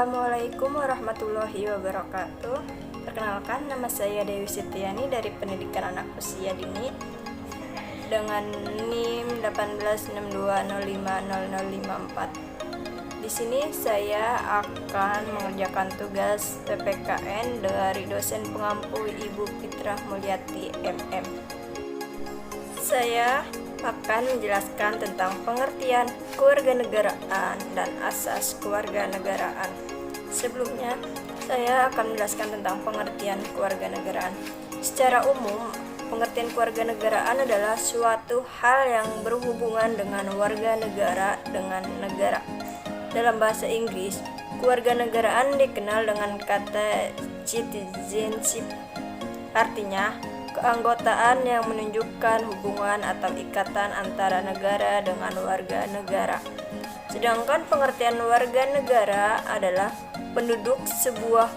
Assalamualaikum warahmatullahi wabarakatuh. Perkenalkan, nama saya Dewi Setiani dari Pendidikan Anak Usia Dini dengan NIM 18620500054. Di sini saya akan mengerjakan tugas PPKN dari dosen pengampu Ibu Fitrah Mulyati MM. Saya akan menjelaskan tentang pengertian kewarganegaraan dan asas kewarganegaraan. Sebelumnya, saya akan menjelaskan tentang pengertian kewarganegaraan. Secara umum, pengertian kewarganegaraan adalah suatu hal yang berhubungan dengan warga negara dengan negara. Dalam bahasa Inggris, kewarganegaraan dikenal dengan kata citizenship, artinya keanggotaan yang menunjukkan hubungan atau ikatan antara negara dengan warga negara. Sedangkan pengertian warga negara adalah penduduk sebuah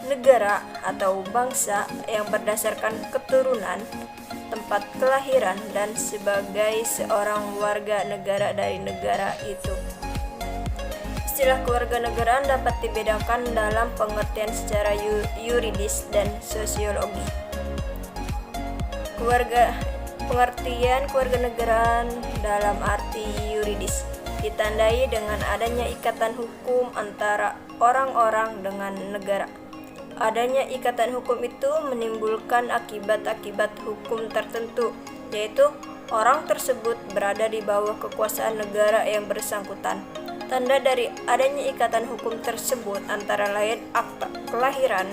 negara atau bangsa yang berdasarkan keturunan, tempat kelahiran, dan sebagai seorang warga negara dari negara itu. Istilah kewarganegaraan dapat dibedakan dalam pengertian secara yuridis dan sosiologi. Pengertian kewarganegaraan dalam arti yuridis ditandai dengan adanya ikatan hukum antara orang-orang dengan negara. Adanya ikatan hukum itu menimbulkan akibat-akibat hukum tertentu, yaitu orang tersebut berada di bawah kekuasaan negara yang bersangkutan. Tanda dari adanya ikatan hukum tersebut antara lain akta kelahiran,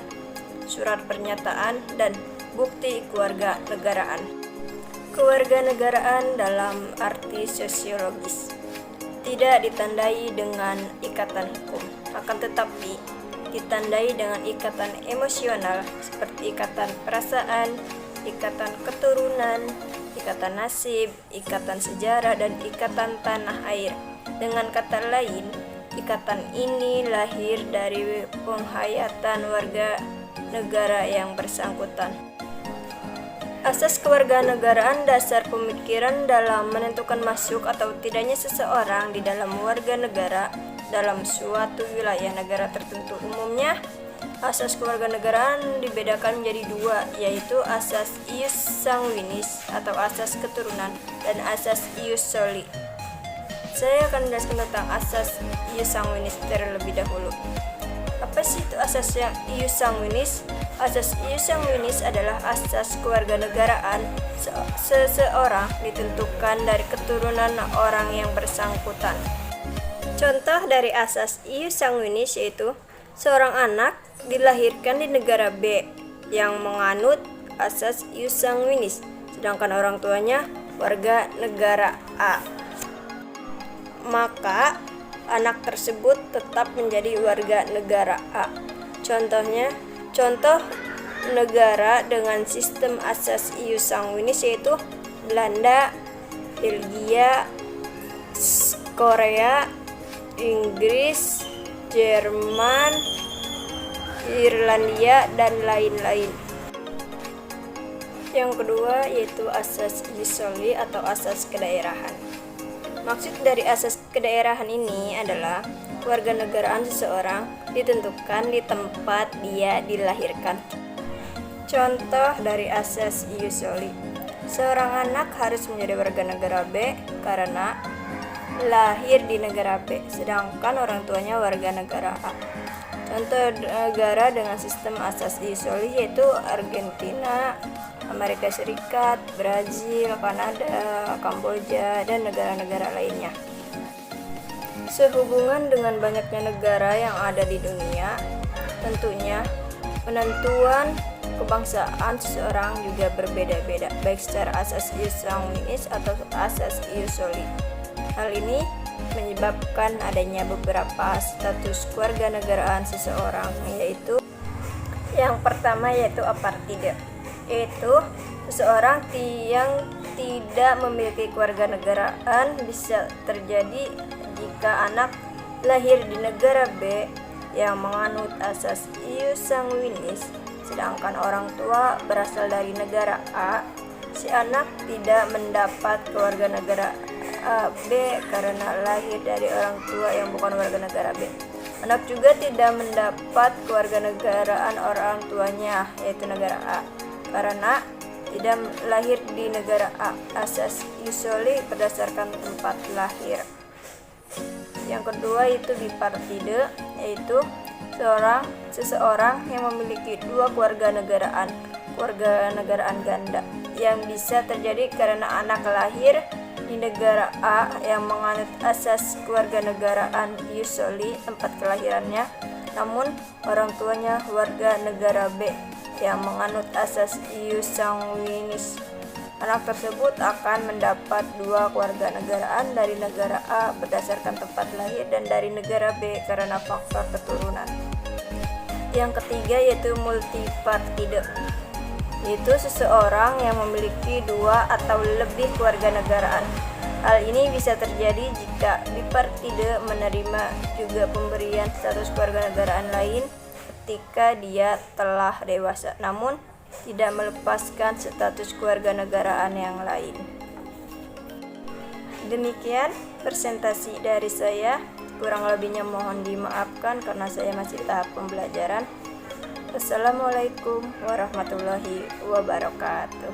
surat pernyataan, dan bukti kewarganegaraan. Kewarganegaraan dalam arti sosiologis tidak ditandai dengan ikatan hukum, akan tetapi ditandai dengan ikatan emosional seperti ikatan perasaan, ikatan keturunan, ikatan nasib, ikatan sejarah, dan ikatan tanah air. Dengan kata lain, ikatan ini lahir dari penghayatan warga negara yang bersangkutan. Asas kewarganegaraan dasar pemikiran dalam menentukan masuk atau tidaknya seseorang di dalam warga negara dalam suatu wilayah negara tertentu. Umumnya, asas kewarganegaraan dibedakan menjadi dua, yaitu asas ius sanguinis atau asas keturunan dan asas ius soli. Saya akan menjelaskan tentang asas ius sanguinis terlebih dahulu. Apa sih itu asas yang ius sanguinis? Asas ius sanguinis adalah asas kewarganegaraan seseorang ditentukan dari keturunan orang yang bersangkutan. Contoh dari asas ius sanguinis yaitu seorang anak dilahirkan di negara B yang menganut asas ius sanguinis, sedangkan orang tuanya warga negara A. Maka anak tersebut tetap menjadi warga negara A. Contoh negara dengan sistem asas ius sanguinis yaitu Belanda, Belgia, Korea, Inggris, Jerman, Irlandia, dan lain-lain. Yang kedua yaitu asas ius soli atau asas kedaerahan. Maksud dari asas kedaerahan ini adalah kewarganegaraan seseorang ditentukan di tempat dia dilahirkan. Contoh dari asas ius soli, seorang anak harus menjadi warga negara B karena lahir di negara B, sedangkan orang tuanya warga negara A. Contoh negara dengan sistem asas ius soli yaitu Argentina, Amerika Serikat, Brazil, Kanada, Kamboja, dan negara-negara lainnya. Sehubungan dengan banyaknya negara yang ada di dunia, tentunya penentuan kebangsaan seseorang juga berbeda-beda, baik secara asas ius sanguinis atau asas ius soli. Hal ini menyebabkan adanya beberapa status kewarganegaraan seseorang, yaitu yang pertama yaitu apartheid, yaitu seseorang yang tidak memiliki kewarganegaraan bisa terjadi jika anak lahir di negara B yang menganut asas ius sanguinis, sedangkan orang tua berasal dari negara A. Si anak tidak mendapat kewarganegaraan B karena lahir dari orang tua yang bukan warga negara B. Anak juga tidak mendapat kewarganegaraan orang tuanya, yaitu negara A, karena tidak lahir di negara A. Asas usually berdasarkan tempat lahir. Yang kedua itu bipartide, yaitu seseorang yang memiliki dua kewarganegaraan ganda, yang bisa terjadi karena anak lahir di negara A yang menganut asas kewarganegaraan usually tempat kelahirannya, namun orang tuanya warga negara B yang menganut asas ius sanguinis. Anak tersebut akan mendapat dua kewarganegaraan dari negara A berdasarkan tempat lahir dan dari negara B karena faktor keturunan. Yang ketiga yaitu multipartide, yaitu seseorang yang memiliki dua atau lebih kewarganegaraan. Hal ini bisa terjadi jika bipartide menerima juga pemberian status kewarganegaraan lain ketika dia telah dewasa, namun tidak melepaskan status kewarganegaraan yang lain. Demikian presentasi dari saya, kurang lebihnya mohon dimaafkan karena saya masih tahap pembelajaran. Wassalamualaikum warahmatullahi wabarakatuh.